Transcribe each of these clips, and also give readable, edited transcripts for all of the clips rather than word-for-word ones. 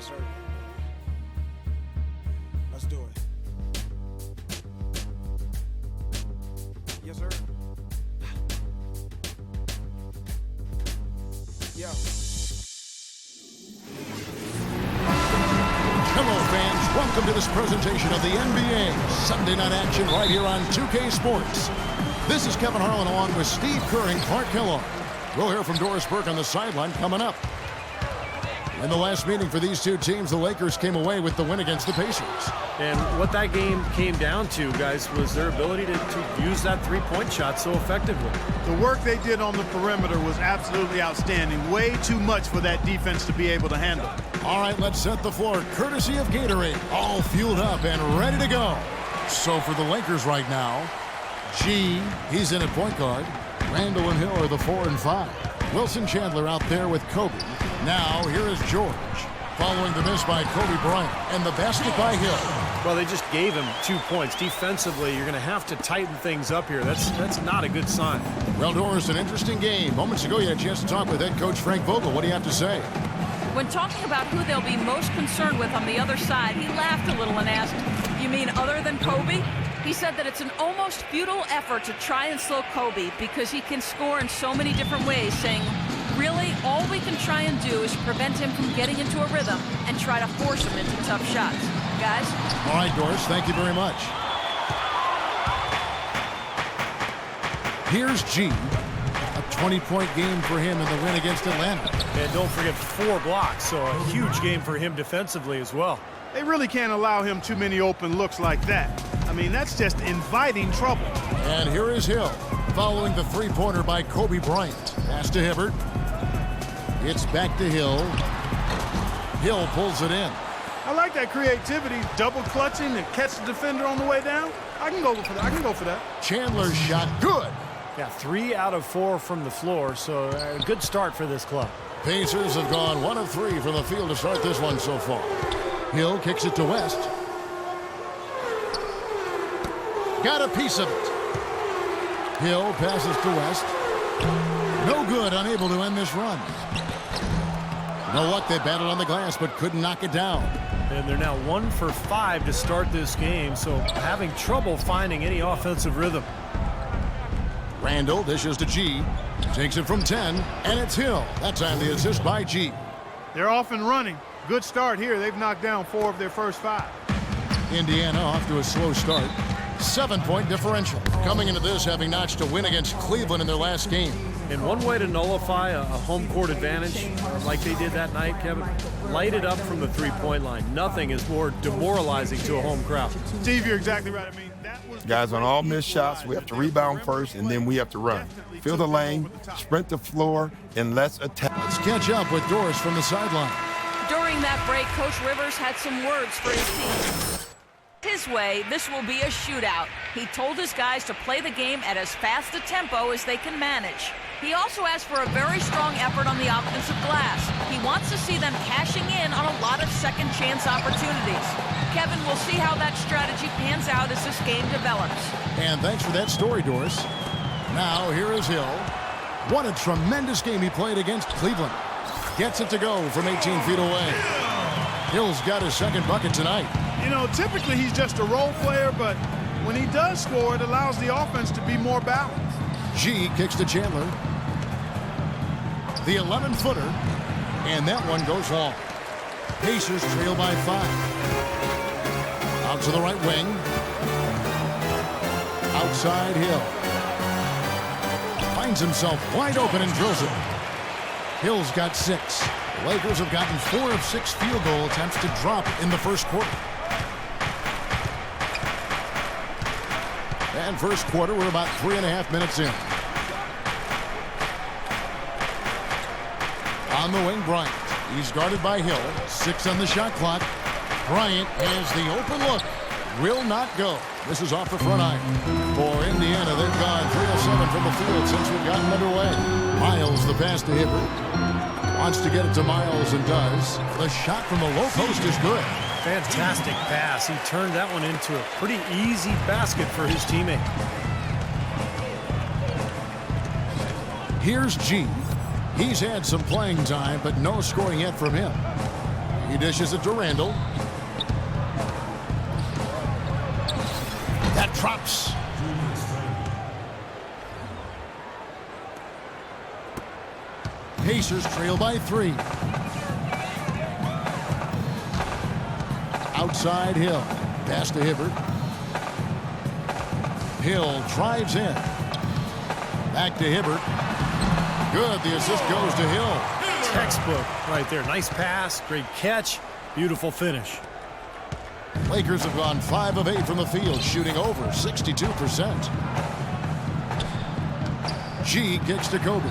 Yes, sir. Let's do it. Yes, sir. Yeah. Hello, fans. Welcome to this presentation of the NBA Sunday night action right here on 2K Sports. This is Kevin Harlan along with Steve Kerr and Clark Kellogg. We'll hear from Doris Burke on the sideline coming up. In the last meeting for these two teams, the Lakers came away with the win against the Pacers. And what that game came down to, guys, was their ability to use that three-point shot so effectively. The work they did on the perimeter was absolutely outstanding. Way too much for that defense to be able to handle. All right, let's set the floor. Courtesy of Gatorade, all fueled up and ready to go. So for the Lakers right now, G, he's in at point guard. Randall and Hill are the 4 and 5. Wilson Chandler out there with Kobe. Now, here is George, following the miss by Kobe Bryant, and the basket by Hill. Well, they just gave him 2 points. Defensively, you're going to have to tighten things up here. That's not a good sign. Well, Doris, an interesting game. Moments ago, you had a chance to talk with head coach Frank Vogel. What do you have to say? When talking about who they'll be most concerned with on the other side, he laughed a little and asked, "You mean other than Kobe?" He said that it's an almost futile effort to try and slow Kobe because he can score in so many different ways, saying, really, all we can try and do is prevent him from getting into a rhythm and try to force him into tough shots. Guys? All right, Doris, thank you very much. Here's G. A 20-point game for him in the win against Atlanta. And don't forget 4 blocks, so a huge game for him defensively as well. They really can't allow him too many open looks like that. I mean, that's just inviting trouble. And here is Hill, following the three-pointer by Kobe Bryant. Pass to Hibbert. It's back to Hill. Hill pulls it in. I like that creativity, double clutching and catch the defender on the way down. I can go for that. Chandler's shot, good. Yeah, 3 out of 4 from the floor, so a good start for this club. Pacers have gone 1 of 3 from the field to start this one so far. Hill kicks it to West. Got a piece of it. Hill passes to West. No good, unable to end this run. No luck, they battled on the glass but couldn't knock it down. And they're now 1 for 5 to start this game, so having trouble finding any offensive rhythm. Randall dishes to G. Takes it from 10, and it's Hill. That time the assist by G. They're off and running. Good start here. They've knocked down 4 of their first 5. Indiana off to a slow start. 7-point differential. Coming into this having notched a win against Cleveland in their last game. And one way to nullify a home court advantage, like they did that night, Kevin, light it up from the three-point line. Nothing is more demoralizing to a home crowd. Steve, you're exactly right. I mean, that was guys, on all missed shots, we have to rebound first, and then we have to run. Fill the lane, sprint the floor, and let's attack. Let's catch up with Doris from the sideline. During that break, Coach Rivers had some words for his team. His way, this will be a shootout. He told his guys to play the game at as fast a tempo as they can manage. He also asked for a very strong effort on the offensive glass. He wants to see them cashing in on a lot of second chance opportunities. Kevin, we'll see how that strategy pans out as this game develops. And thanks for that story, Doris. Now here is Hill. What a tremendous game he played against Cleveland. Gets it to go from 18 feet away. Hill's got his second bucket tonight. You know, typically he's just a role player, but when he does score, it allows the offense to be more balanced. G kicks to Chandler. The 11-footer, and that one goes long. Pacers trail by 5. Out to the right wing. Outside Hill. Finds himself wide open and drills it. Hill's got 6. The Lakers have gotten 4 of 6 field goal attempts to drop in the first quarter. And first quarter, we're about 3.5 minutes in. On the wing, Bryant. He's guarded by Hill. 6 on the shot clock. Bryant has the open look. Will not go. This is off the front iron. For Indiana, they've gone 3 of 7 from the field since we've gotten underway. Miles, the pass to Hibbert. Wants to get it to Miles and does. The shot from the low post is good. Fantastic pass. He turned that one into a pretty easy basket for his teammate. Here's G. He's had some playing time, but no scoring yet from him. He dishes it to Randall. That drops. Pacers trail by 3. Outside Hill. Pass to Hibbert. Hill drives in. Back to Hibbert. Good. The assist goes to Hill. Textbook right there. Nice pass. Great catch. Beautiful finish. Lakers have gone 5 of 8 from the field, shooting over 62%. G kicks to Kobe.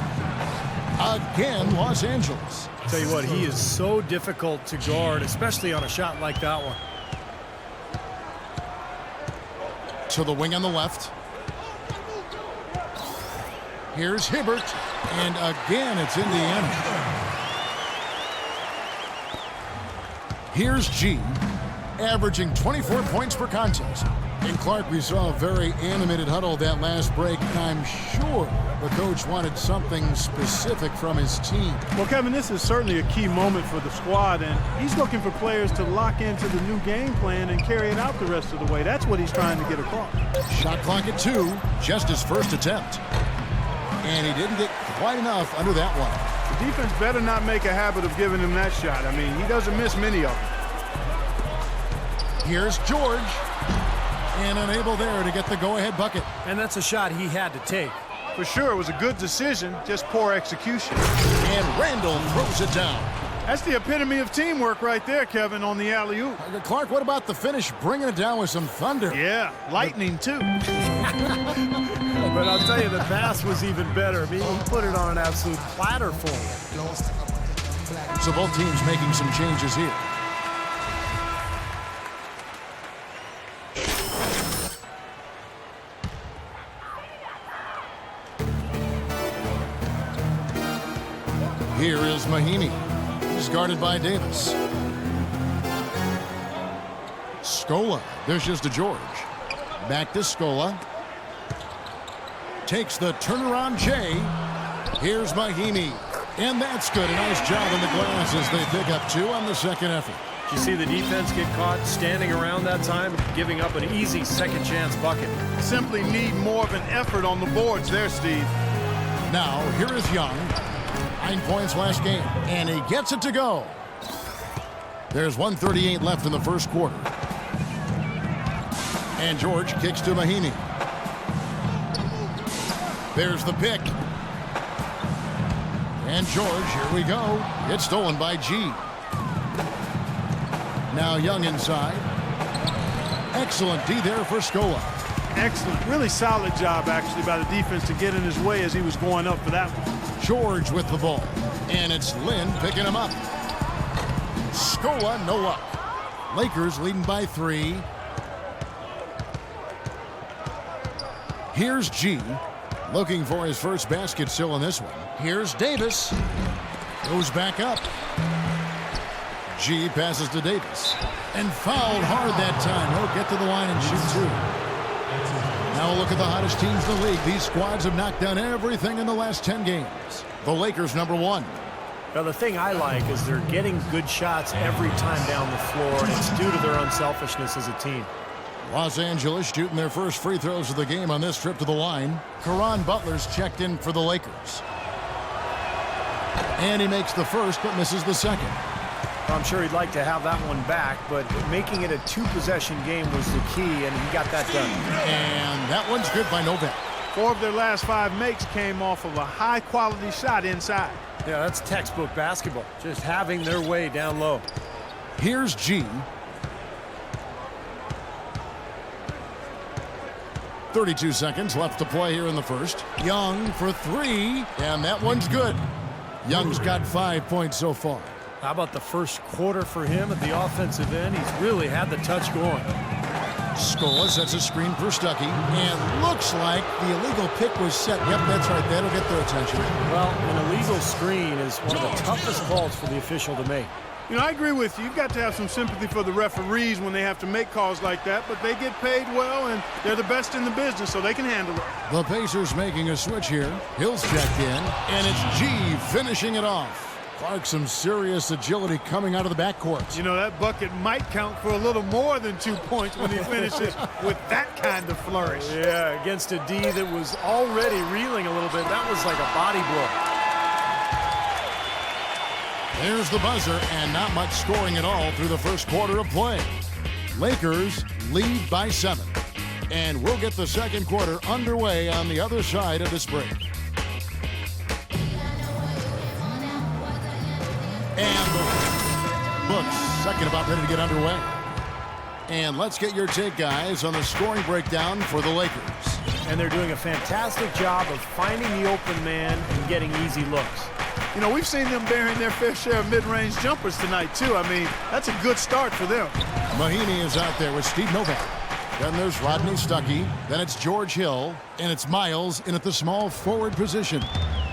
Again, Los Angeles. Tell you what, he is so difficult to guard, especially on a shot like that one. To the wing on the left. Here's Hibbert, and again it's Indiana. Here's G, averaging 24 points per contest. In Clark, we saw a very animated huddle that last break, and I'm sure the coach wanted something specific from his team. Well, Kevin, this is certainly a key moment for the squad, and he's looking for players to lock into the new game plan and carry it out the rest of the way. That's what he's trying to get across. Shot clock at 2, just his first attempt. And he didn't get quite enough under that one. The defense better not make a habit of giving him that shot. I mean, he doesn't miss many of them. Here's George. And unable there to get the go-ahead bucket. And that's a shot he had to take. For sure, it was a good decision, just poor execution. And Randall throws it down. That's the epitome of teamwork right there, Kevin, on the alley-oop. Clark, what about the finish? Bringing it down with some thunder. Yeah, lightning, too. But I'll tell you, the pass was even better. I mean, he put it on an absolute platter for him. So both teams making some changes here. Here is Mahinmi. He's guarded by Davis. Scola dishes to George. Back to Scola. Takes the turnaround J. Here's Mahinmi. And that's good. A nice job on the glass as they pick up 2 on the second effort. Did you see the defense get caught standing around that time, giving up an easy second chance bucket? Simply need more of an effort on the boards there, Steve. Now, here is Young. 9 points last game, and he gets it to go. There's 1:38 left in the first quarter. And George kicks to Mahinmi. There's the pick. And George, here we go. It's stolen by G. Now Young inside. Excellent D there for Scola. Excellent. Really solid job, actually, by the defense to get in his way as he was going up for that one. George with the ball. And it's Lynn picking him up. Scola, no luck. Lakers leading by 3. Here's G. Looking for his first basket still in this one. Here's Davis. Goes back up. G passes to Davis. And fouled hard that time. He'll get to the line and shoot 2. Now a look at the hottest teams in the league. These squads have knocked down everything in the last 10 games. The Lakers #1. Now, the thing I like is they're getting good shots every time down the floor, and it's due to their unselfishness as a team. Los Angeles shooting their first free throws of the game on this trip to the line. Caron Butler's checked in for the Lakers. And he makes the first but misses the second. I'm sure he'd like to have that one back, but making it a 2-possession game was the key, and he got that done. And that one's good by Novak. 4 of their last 5 makes came off of a high-quality shot inside. Yeah, that's textbook basketball, just having their way down low. Here's G. 32 seconds left to play here in the first. Young for 3, and that one's good. Young's got 5 points so far. How about the first quarter for him at the offensive end? He's really had the touch going. Scola sets a screen for Stuckey, and looks like the illegal pick was set. Yep, that's right. That'll get their attention. Well, an illegal screen is one of the toughest calls for the official to make. You know, I agree with you. You've got to have some sympathy for the referees when they have to make calls like that, but they get paid well, and they're the best in the business, so they can handle it. The Pacers making a switch here. Hill's checked in, and it's G finishing it off. Clark, some serious agility coming out of the backcourt. You know, that bucket might count for a little more than 2 points when he finishes with that kind of flourish. Yeah, against a D that was already reeling a little bit. That was like a body blow. There's the buzzer, and not much scoring at all through the first quarter of play. Lakers lead by 7. And we'll get the second quarter underway on the other side of this break. And the books, second about ready to get underway. And let's get your take, guys, on the scoring breakdown for the Lakers. And they're doing a fantastic job of finding the open man and getting easy looks. You know, we've seen them bearing their fair share of mid-range jumpers tonight, too. I mean, that's a good start for them. Mahinmi is out there with Steve Novak. Then there's Rodney Stuckey. Then it's George Hill. And it's Miles in at the small forward position.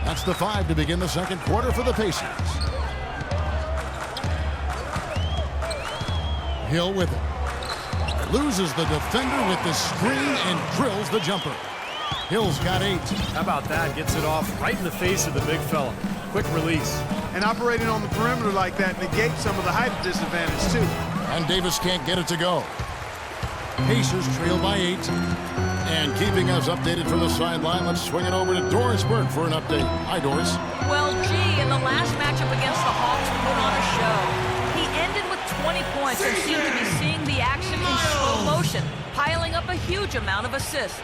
That's the 5 to begin the second quarter for the Pacers. Hill with it. Loses the defender with the screen and drills the jumper. Hill's got 8. How about that? Gets it off right in the face of the big fella. Quick release. And operating on the perimeter like that negates some of the height disadvantage, too. And Davis can't get it to go. Pacers trail by 8. And keeping us updated from the sideline, let's swing it over to Doris Burke for an update. Hi, Doris. Well, gee, in the last matchup against the Hawks put on a show. He ended with 20 points and seemed to be seeing the action in slow motion, piling up a huge amount of assists.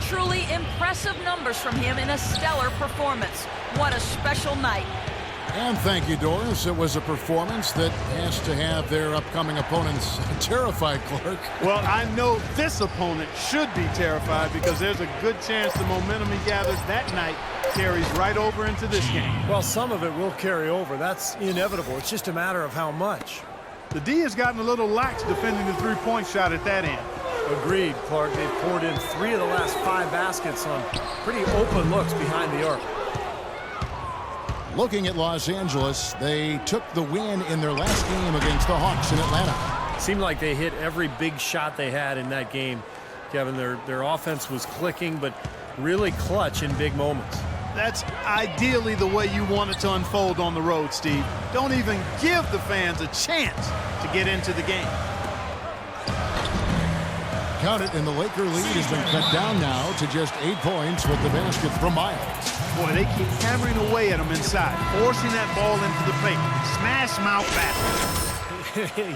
Truly impressive numbers from him in a stellar performance. What a special night. And thank you, Doris. It was a performance that has to have their upcoming opponents terrified, Clark. Well, I know this opponent should be terrified because there's a good chance the momentum he gathered that night carries right over into this game. Well, some of it will carry over. That's inevitable. It's just a matter of how much. The D has gotten a little lax defending the three-point shot at that end. Agreed, Clark. They've poured in 3 of the last 5 baskets on pretty open looks behind the arc. Looking at Los Angeles, they took the win in their last game against the Hawks in Atlanta. Seemed like they hit every big shot they had in that game. Kevin, their offense was clicking, but really clutch in big moments. That's ideally the way you want it to unfold on the road, Steve. Don't even give the fans a chance to get into the game. Count it, and the Laker lead has been cut down now to just 8 points with the basket from Miles. Boy, they keep hammering away at him inside, forcing that ball into the paint. Smash mouth basket.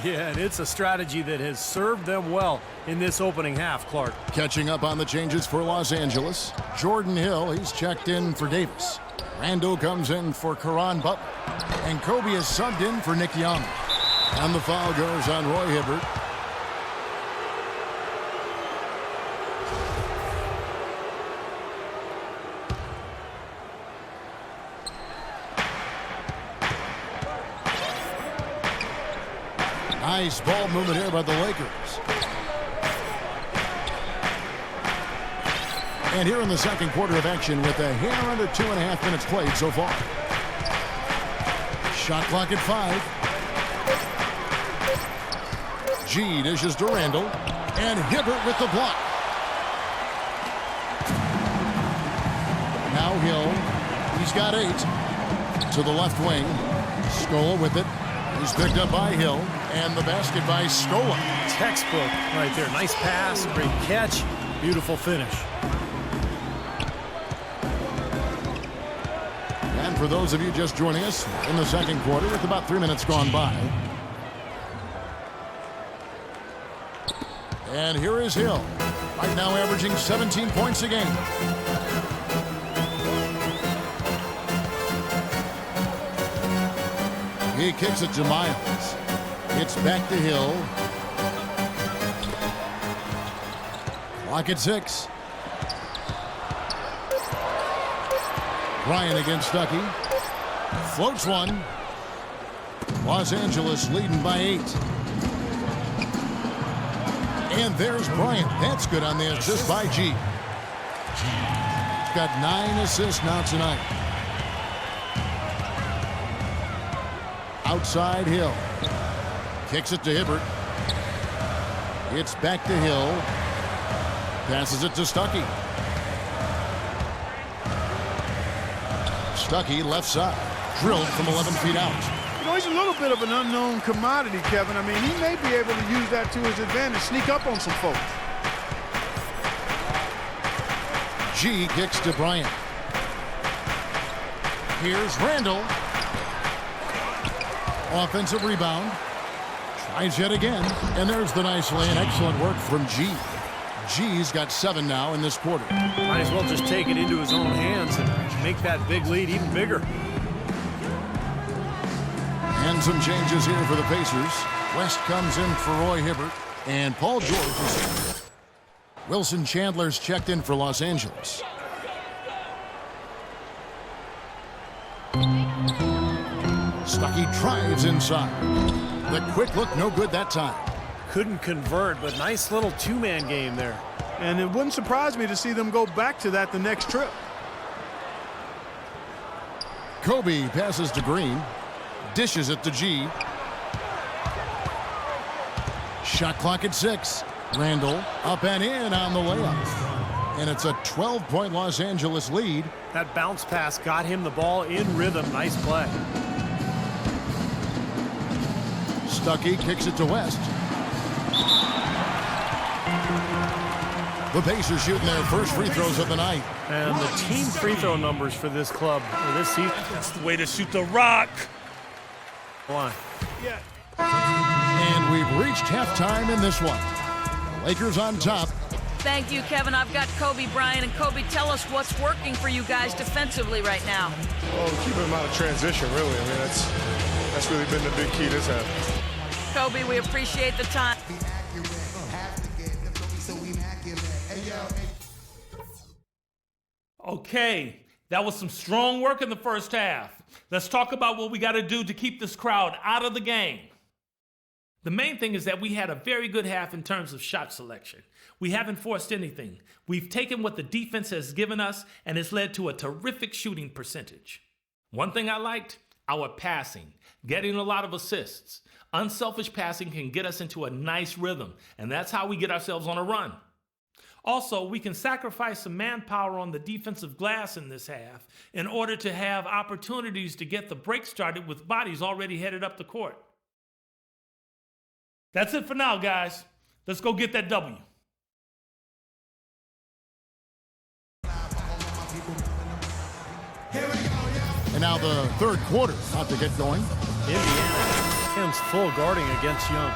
Yeah, and it's a strategy that has served them well in this opening half, Clark. Catching up on the changes for Los Angeles. Jordan Hill, he's checked in for Davis. Randall comes in for Caron Butler. And Kobe is subbed in for Nick Young. And the foul goes on Roy Hibbert. Nice ball movement here by the Lakers. And here in the second quarter of action with a hair under 2.5 minutes played so far. Shot clock at 5. G dishes to Randall. And Hibbert with the block. Now Hill. He's got 8. To the left wing. Scola with it. He's picked up by Hill. And the basket by Scola. Textbook right there. Nice pass, great catch, beautiful finish. And for those of you just joining us in the second quarter with about 3 minutes gone by. And here is Hill. Right now averaging 17 points a game. He kicks it to Miles. It's back to Hill. Clock at 6. Bryant against Stuckey. Floats one. Los Angeles leading by 8. And there's Bryant. That's good on the assist by G. Got 9 assists now tonight. Outside Hill. Kicks it to Hibbert. It's back to Hill. Passes it to Stuckey. Stuckey left side. drilled from 11 feet out. You know, he's a little bit of an unknown commodity, Kevin. I mean, he may be able to use that to his advantage, sneak up on some folks. G kicks to Bryant. Here's Randall. Offensive rebound. Tries yet again. And there's the nice lay and excellent work from G. G's got 7 now in this quarter. Might as well just take it into his own hands and make that big lead even bigger. And some changes here for the Pacers. West comes in for Roy Hibbert. And Paul George is in. Wilson Chandler's checked in for Los Angeles. Stuckey drives inside. The quick look, no good that time. Couldn't convert, but nice little two-man game there. And it wouldn't surprise me to see them go back to that the next trip. Kobe passes to Green. Dishes it to G. Shot clock at 6. Randall up and in on the layup. And it's a 12-point Los Angeles lead. That bounce pass got him the ball in rhythm. Nice play. Stuckey kicks it to West. The Pacers shooting their first free throws of the night. And the team free throw numbers for this club this season. That's the way to shoot the rock. Line. Yeah. And we've reached halftime in this one. Lakers on top. Thank you, Kevin. I've got Kobe Bryant. And Kobe, tell us what's working for you guys defensively right now. Well, keeping them out of transition, really. I mean, that's really been the big key this half. Kobe, we appreciate the time. Okay, that was some strong work in the first half. Let's talk about what we got to do to keep this crowd out of the game. The main thing is that we had a very good half in terms of shot selection. We haven't forced anything. We've taken what the defense has given us, and it's led to a terrific shooting percentage. One thing I liked, our passing, getting a lot of assists. Unselfish passing can get us into a nice rhythm, and that's how we get ourselves on a run. Also, we can sacrifice some manpower on the defensive glass in this half in order to have opportunities to get the break started with bodies already headed up the court. That's it for now, guys. Let's go get that W. And now the third quarter about to get going. Indiana's full guarding against Young.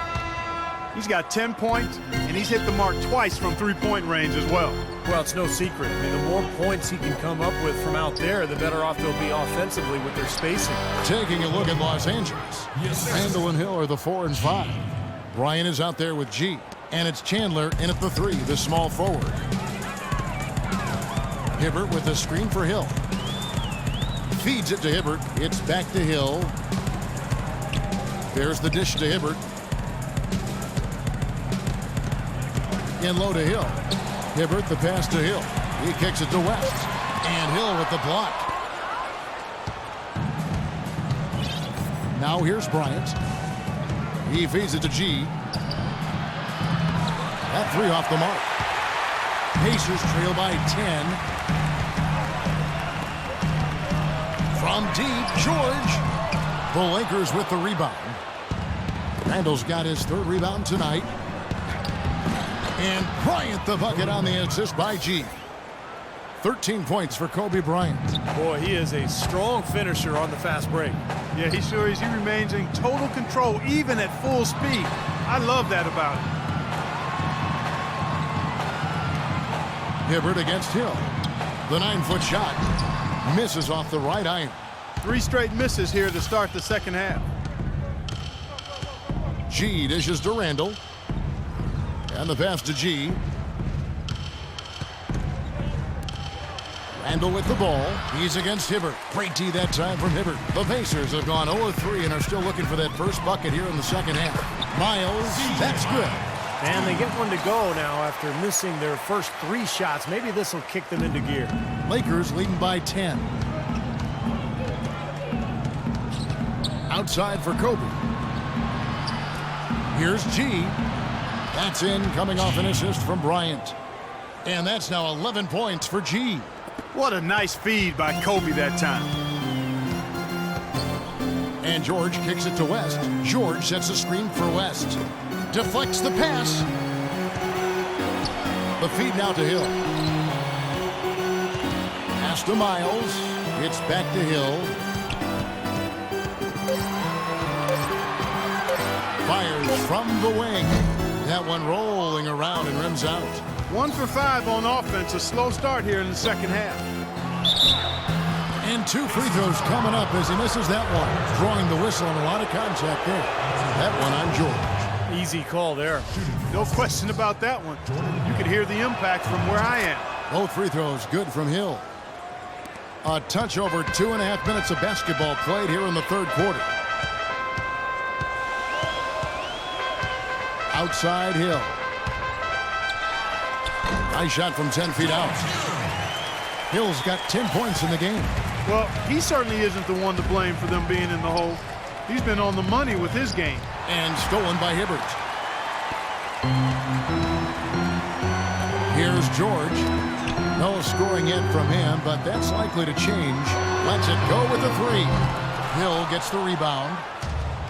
He's got 10 points, and he's hit the mark twice from three-point range as well. Well, it's no secret. I mean, the more points he can come up with from out there, the better off they'll be offensively with their spacing. Taking a look at Los Angeles. Randall and Hill are the 4 and 5. Bryant is out there with G. And it's Chandler in at the 3, the small forward. Hibbert with the screen for Hill. Feeds it to Hibbert. It's back to Hill. There's the dish to Hibbert. In low to Hill. Hibbert the pass to Hill. He kicks it to West. And Hill with the block. Now here's Bryant. He feeds it to G. That 3 off the mark. Pacers trail by 10. From deep, George. The Lakers with the rebound. Randall's got his 3rd rebound tonight. And Bryant the bucket on the assist by G. 13 points for Kobe Bryant. Boy, he is a strong finisher on the fast break. Yeah, he sure is. He remains in total control, even at full speed. I love that about him. Hibbert against Hill. The 9-foot shot misses off the right iron. 3 straight misses here to start the second half. G dishes to Randall. And the pass to G. Randall with the ball. He's against Hibbert. Great D that time from Hibbert. The Pacers have gone 0-3 and are still looking for that first bucket here in the second half. Miles, that's good. And they get one to go now after missing their first 3 shots. Maybe this will kick them into gear. Lakers leading by 10. Outside for Kobe. Here's G. That's in, coming off an assist from Bryant. And that's now 11 points for G. What a nice feed by Kobe that time. And George kicks it to West. George sets a screen for West. Deflects the pass. The feed now to Hill. Pass to Miles. It's back to Hill. Fires from the wing. That one rolling around and rims out. 1 for 5 on offense. A slow start here in the second half. And 2 free throws coming up as he misses that one. Drawing the whistle and a lot of contact there. That one on George. Easy call there. No question about that one. You could hear the impact from where I am. Both free throws good from Hill. A touch over 2.5 minutes of basketball played here in the third quarter. Outside Hill. Nice shot from 10 feet out. Hill's got 10 points in the game. Well, he certainly isn't the one to blame for them being in the hole. He's been on the money with his game. And stolen by Hibbert. Here's George. No scoring yet from him, but that's likely to change. Lets it go with the 3. Hill gets the rebound.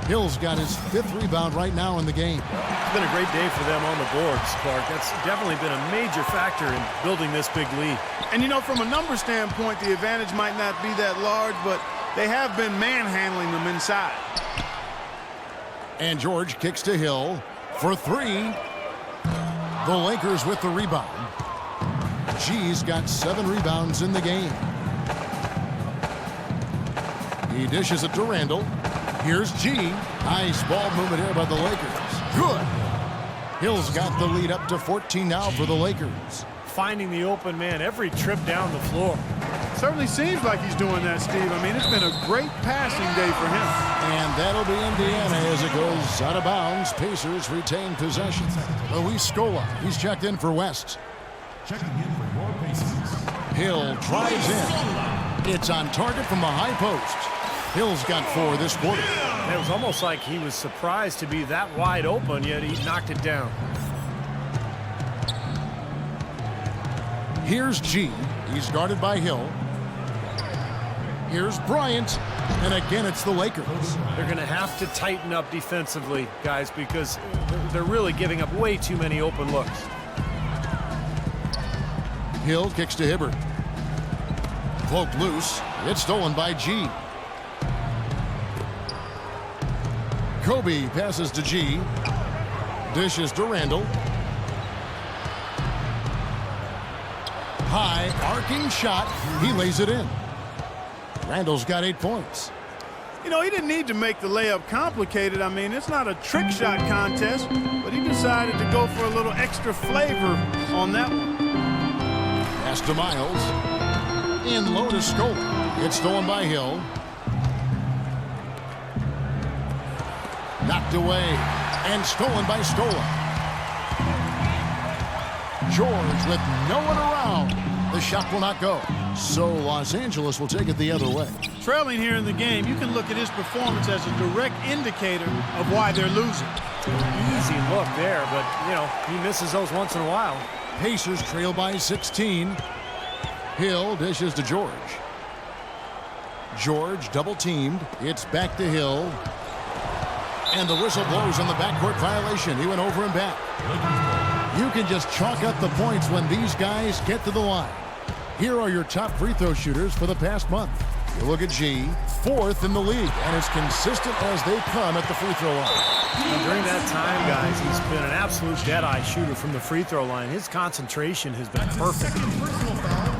Hill's got his 5th rebound right now in the game. It's been a great day for them on the boards, Clark. That's definitely been a major factor in building this big lead. And, you know, from a number standpoint, the advantage might not be that large, but they have been manhandling them inside. And George kicks to Hill for 3. The Lakers with the rebound. G's got 7 rebounds in the game. He dishes it to Randall. Here's G. Nice ball movement here by the Lakers. Good. Hill's got the lead up to 14 now for the Lakers. Finding the open man every trip down the floor. Certainly seems like he's doing that, Steve. I mean, it's been a great passing day for him. And that'll be Indiana as it goes out of bounds. Pacers retain possession. Luis Scola, he's checked in for West. Checking in for more Pacers. Hill drives in. It's on target from the high post. Hill's got 4 this quarter. It was almost like he was surprised to be that wide open, yet he knocked it down. Here's G. He's guarded by Hill. Here's Bryant. And again, it's the Lakers. They're going to have to tighten up defensively, guys, because they're really giving up way too many open looks. Hill kicks to Hibbert. Cloaked loose. It's stolen by G. Kobe passes to G. Dishes to Randall. High arcing shot. He lays it in. Randall's got 8 points. You know, he didn't need to make the layup complicated. I mean, it's not a trick shot contest, but he decided to go for a little extra flavor on that one. Pass to Miles. In low to Scola. It's stolen by Hill. Knocked away and stolen by Scola. George with no one around. The shot will not go. So Los Angeles will take it the other way. Trailing here in the game, you can look at his performance as a direct indicator of why they're losing. Easy look there, but, you know, he misses those once in a while. Pacers trail by 16. Hill dishes to George. George double teamed. It's back to Hill. And the whistle blows on the backcourt violation. He went over and back. You can just chalk up the points when these guys get to the line. Here are your top free throw shooters for the past month. You look at G, 4th in the league, and as consistent as they come at the free throw line. And during that time, guys, he's been an absolute dead-eye shooter from the free throw line. His concentration has been perfect.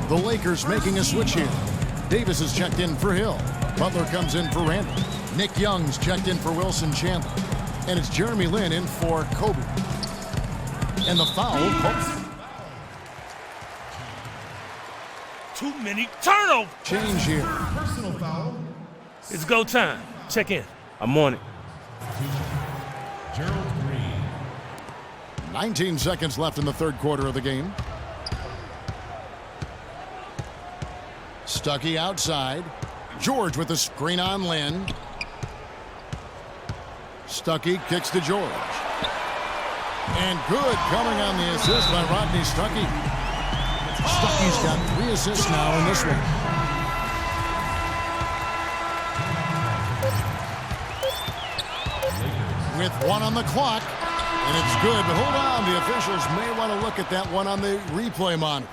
The Lakers making a switch here. Davis is checked in for Hill. Butler comes in for Randall. Nick Young's checked in for Wilson Chandler. And it's Jeremy Lin in for Kobe. And the foul. Too many turnovers. Change here. Personal foul. It's go time. Check in. I'm on it. Gerald Green. 19 seconds left in the third quarter of the game. Stuckey outside. George with the screen on Lin. Stuckey kicks to George. And good coming on the assist by Rodney Stuckey. Stuckey's got 3 assists now in this one. with 1 on the clock. And it's good, but hold on. The officials may want to look at that one on the replay monitor.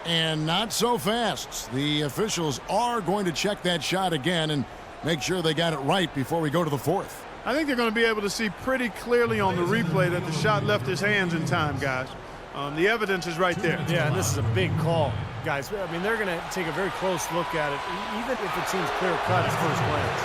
And not so fast. The officials are going to check that shot again and make sure they got it right before we go to the fourth. I think they're going to be able to see pretty clearly on the replay that the shot left his hands in time, guys. The evidence is right there. Yeah, and this is a big call, guys. I mean, they're going to take a very close look at it, even if it seems clear-cut at first glance.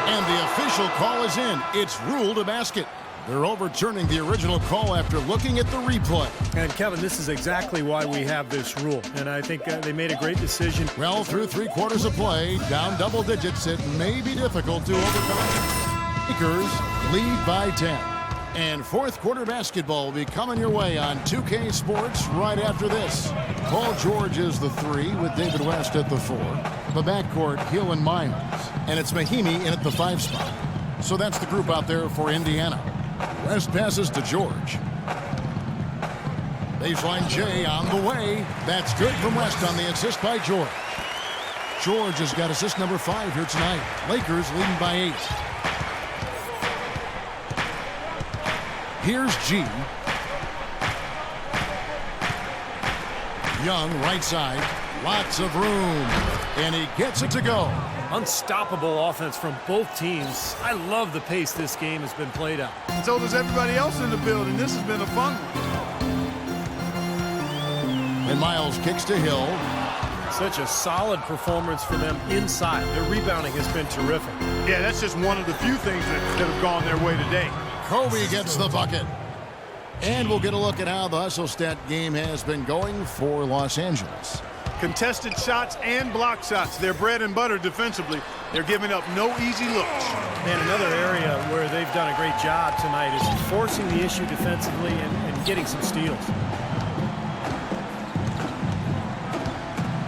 And the official call is in. It's ruled a basket. They're overturning the original call after looking at the replay. And, Kevin, this is exactly why we have this rule. And I think they made a great decision. Well, through 3 quarters of play, down double digits, it may be difficult to overcome. Lakers lead by 10. And fourth quarter basketball will be coming your way on 2K Sports right after this. Paul George is the 3 with David West at the 4. The backcourt, Hill and Miles. And it's Mahimi in at the 5 spot. So that's the group out there for Indiana. West passes to George. Baseline J on the way. That's good from West on the assist by George. George has got assist number 5 here tonight. Lakers leading by 8. Here's G. Young, right side. Lots of room. And he gets it to go. Unstoppable offense from both teams. I love the pace this game has been played at. And so does everybody else in the building. This has been a fun one. And Miles kicks to Hill. Such a solid performance for them inside. Their rebounding has been terrific. Yeah, that's just one of the few things that have gone their way today. Kobe gets the bucket. And we'll get a look at how the hustle stat game has been going for Los Angeles. Contested shots and block shots. They're bread and butter defensively. They're giving up no easy looks. And another area where they've done a great job tonight is forcing the issue defensively and getting some steals.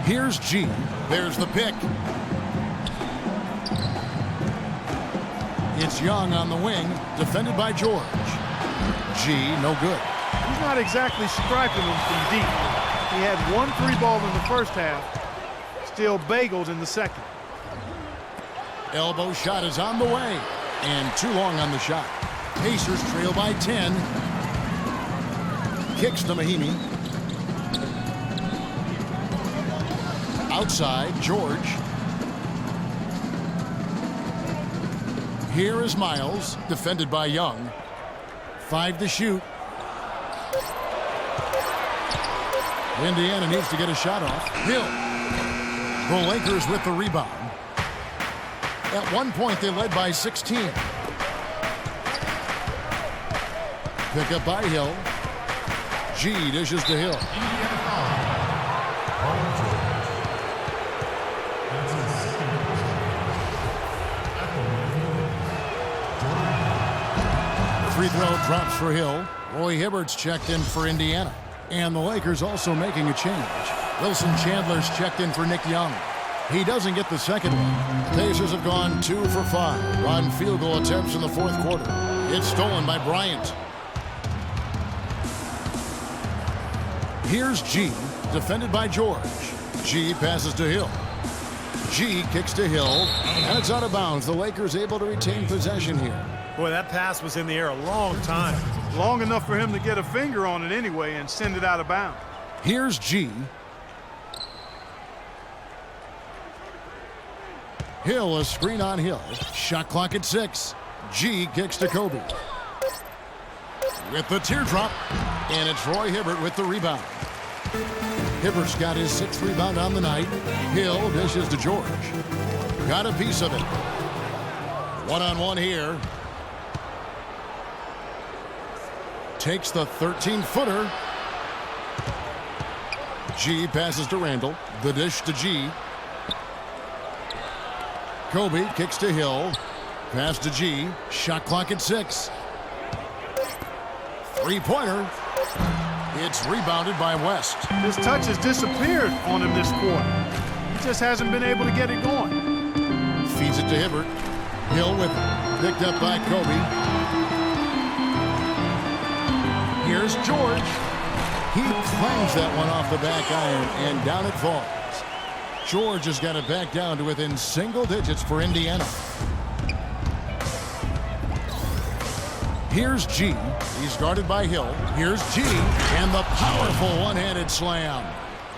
Here's G. There's the pick. It's Young on the wing, defended by George. G, no good. He's not exactly striping them from deep. He had 1 3 ball in the first half, still bagels in the second. Elbow shot is on the way, and too long on the shot. Pacers trail by 10. Kicks to Mahimi. Outside, George. Here is Miles, defended by Young. 5 to shoot. Indiana needs to get a shot off. Hill. The Lakers with the rebound. At one point, they led by 16. Pick up by Hill. G dishes to Hill. Free throw drops for Hill. Roy Hibbert's checked in for Indiana. And the Lakers also making a change. Wilson Chandler's checked in for Nick Young. He doesn't get the second one. Pacers have gone 2 for 5 on field goal attempts in the fourth quarter. It's stolen by Bryant. Here's G, defended by George. G passes to Hill. G kicks to Hill, and it's out of bounds. The Lakers able to retain possession here. Boy, that pass was in the air a long time. Long enough for him to get a finger on it anyway and send it out of bounds. Here's G. Hill, a screen on Hill. Shot clock at 6. G kicks to Kobe. With the teardrop, and it's Roy Hibbert with the rebound. Hibbert's got his 6th rebound on the night. Hill dishes to George. Got a piece of it. One-on-one here. Takes the 13-footer. G passes to Randall. The dish to G. Kobe kicks to Hill. Pass to G. Shot clock at 6. Three-pointer. It's rebounded by West. His touch has disappeared on him this quarter. He just hasn't been able to get it going. Feeds it to Hibbert. Hill with it. Picked up by Kobe. Here's George. He clangs that one off the back iron, and down it falls. George has got it back down to within single digits for Indiana. Here's G. He's guarded by Hill. Here's G. And the powerful one-handed slam.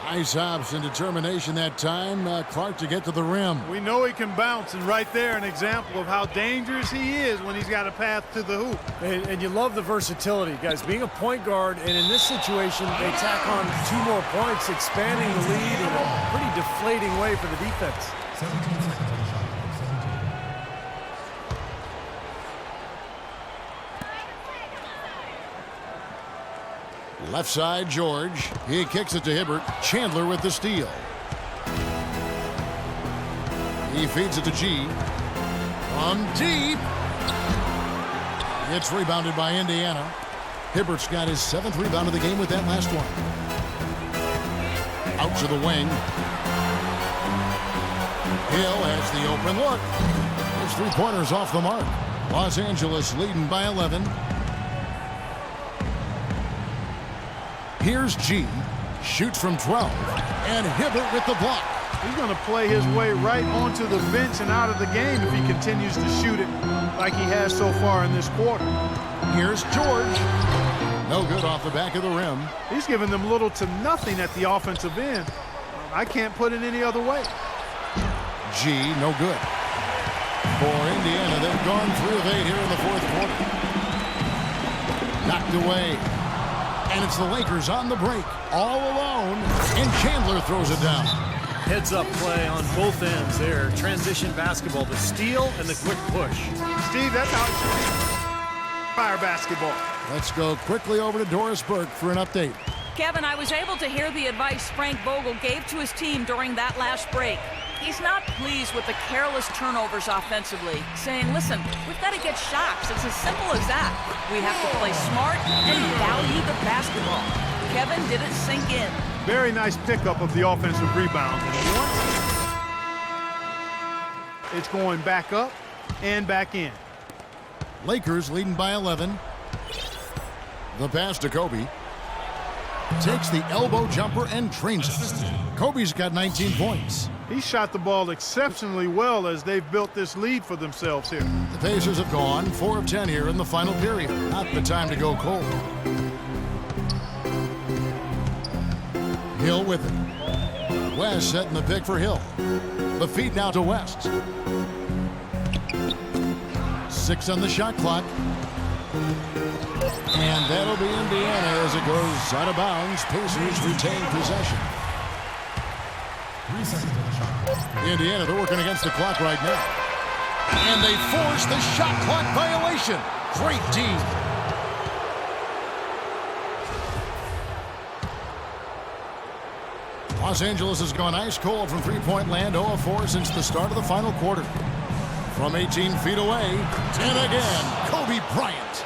Nice hops and determination that time. Clark to get to the rim. We know he can bounce, and right there an example of how dangerous he is when he's got a path to the hoop. And you love the versatility, guys. Being a point guard, and in this situation, they tack on 2 more points, expanding the lead in a pretty deflating way for the defense. 17 seconds on the shot clock. 17. Left side, George. He kicks it to Hibbert. Chandler with the steal. He feeds it to G. From deep. It's rebounded by Indiana. Hibbert's got his 7th rebound of the game with that last one. Out to the wing. Hill has the open look. His 3-pointers off the mark. Los Angeles leading by 11. Here's G. Shoots from 12. And Hibbert with the block. He's going to play his way right onto the bench and out of the game if he continues to shoot it like he has so far in this quarter. Here's George. No good off the back of the rim. He's giving them little to nothing at the offensive end. I can't put it any other way. G, no good. For Indiana, they've gone 3 of 8 here in the 4th quarter. Knocked away. And it's the Lakers on the break, all alone, and Chandler throws it down. Heads-up play on both ends there. Transition basketball, the steal and the quick push. Steve, that's how it should be. Fire basketball. Let's go quickly over to Doris Burke for an update. Kevin, I was able to hear the advice Frank Vogel gave to his team during that last break. He's not pleased with the careless turnovers offensively, saying, listen, we've got to get shots. It's as simple as that. We have to play smart and value the basketball. Kevin, did it sink in? Very nice pickup of the offensive rebound. And once it's going back up and back in. Lakers leading by 11. The pass to Kobe. Takes the elbow jumper and trains it. Kobe's got 19 points. He shot the ball exceptionally well as they've built this lead for themselves here. The Pacers have gone 4 of 10 here in the final period. Not the time to go cold. Hill with it. West setting the pick for Hill. The feed now to West. 6 on the shot clock. And that'll be Indiana as it goes out of bounds. Pacers retain possession. 3 seconds on the shot clock. Indiana, they're working against the clock right now. And they force the shot clock violation. Great D. Los Angeles has gone ice cold from 3-point land, 0 of 4 since the start of the final quarter. From 18 feet away, and again, Kobe Bryant.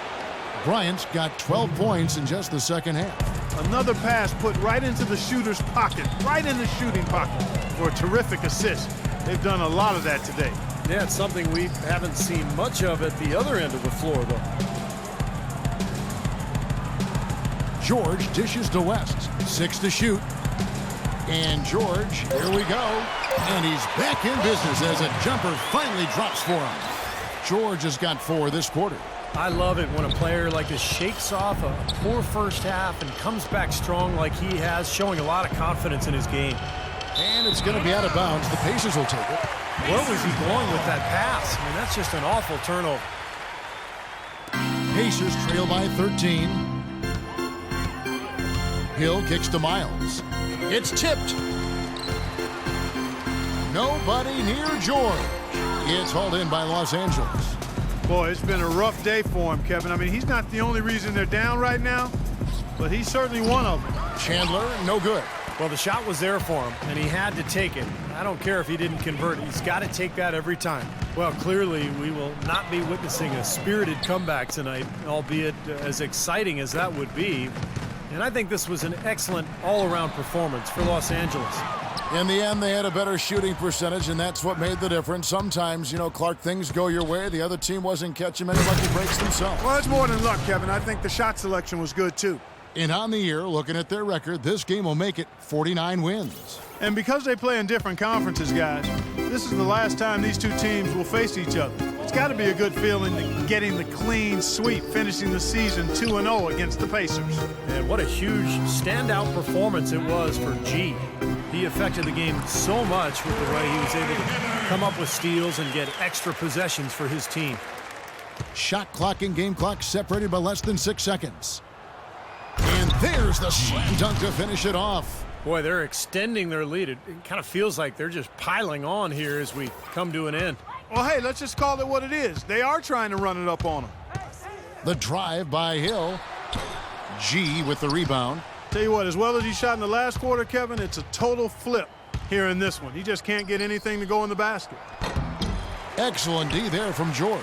Bryant's got 12 points in just the second half. Another pass put right into the shooter's pocket, right in the shooting pocket for a terrific assist. They've done a lot of that today. Yeah, it's something we haven't seen much of at the other end of the floor, though. George dishes to West. 6 to shoot. And George, here we go. And he's back in business as a jumper finally drops for him. George has got 4 this quarter. I love it when a player like this shakes off a poor first half and comes back strong like he has, showing a lot of confidence in his game. And it's going to be out of bounds. The Pacers will take it. Where was he going with that pass? I mean, that's just an awful turnover. Pacers trail by 13. Hill kicks to Miles. It's tipped. Nobody near George. It's hauled in by Los Angeles. Boy, it's been a rough day for him, Kevin. I mean, he's not the only reason they're down right now, but he's certainly one of them. Chandler, no good. Well, the shot was there for him, and he had to take it. I don't care if he didn't convert. He's got to take that every time. Well, clearly, we will not be witnessing a spirited comeback tonight, albeit as exciting as that would be. And I think this was an excellent all-around performance for Los Angeles. In the end, they had a better shooting percentage, and that's what made the difference. Sometimes, you know, Clark, things go your way. The other team wasn't catching many lucky breaks themselves. Well, it's more than luck, Kevin. I think the shot selection was good, too. And on the year, looking at their record, this game will make it 49 wins. And because they play in different conferences, guys, this is the last time these two teams will face each other. It's got to be a good feeling getting the clean sweep, finishing the season 2-0 against the Pacers. And what a huge standout performance it was for G. He affected the game so much with the way he was able to come up with steals and get extra possessions for his team. Shot clock and game clock separated by less than 6 seconds. And there's the slam dunk to finish it off. Boy, they're extending their lead. It kind of feels like they're just piling on here as we come to an end. Well, hey, let's just call it what it is. They are trying to run it up on them. The drive by Hill. G with the rebound. Tell you what, as well as he shot in the last quarter, Kevin, it's a total flip here in this one. He just can't get anything to go in the basket. Excellent D there from George.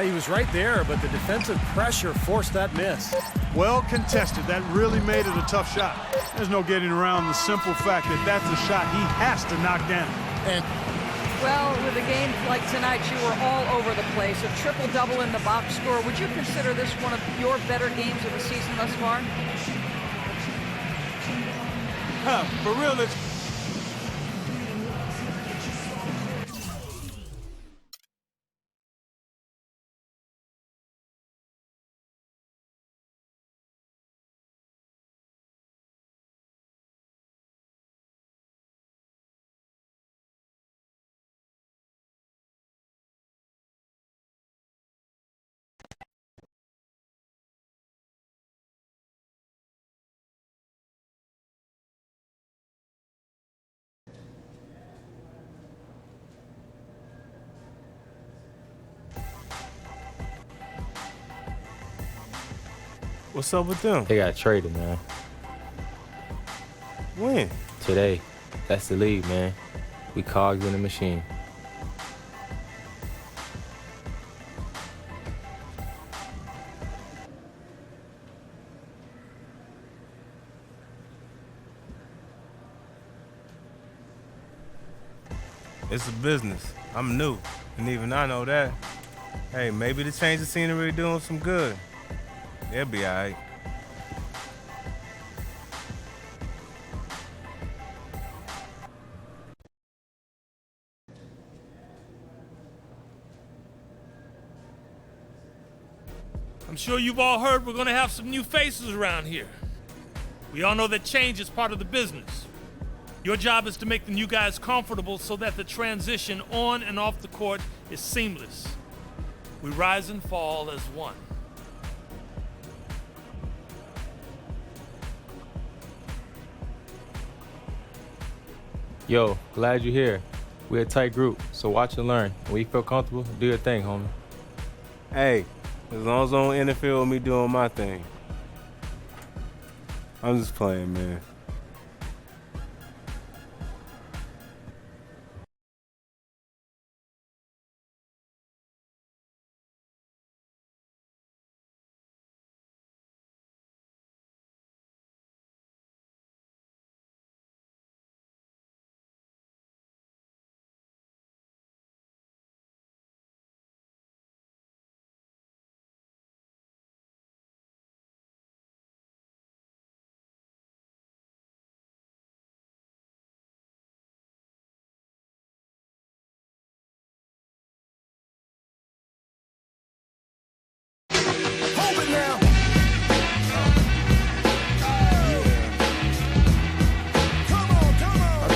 He was right there, but the defensive pressure forced that miss. Well contested. That really made it a tough shot. There's no getting around the simple fact that that's a shot he has to knock down. And Well, with a game like tonight, you were all over the place. A triple-double in the box score. Would you consider this one of your better games of the season thus far? For real, it's What's up with them? They got traded, man. When? Today. That's the league, man. We cogs in the machine. It's a business. I'm new, and even I know that. Hey, maybe the change of scenery doing some good. They'll be all right. I'm sure you've all heard we're going to have some new faces around here. We all know that change is part of the business. Your job is to make the new guys comfortable so that the transition on and off the court is seamless. We rise and fall as one. Yo, glad you're here. We're a tight group, so watch and learn. When you feel comfortable, do your thing, homie. Hey, as long as I don't interfere with me doing my thing. I'm just playing, man. hold it now.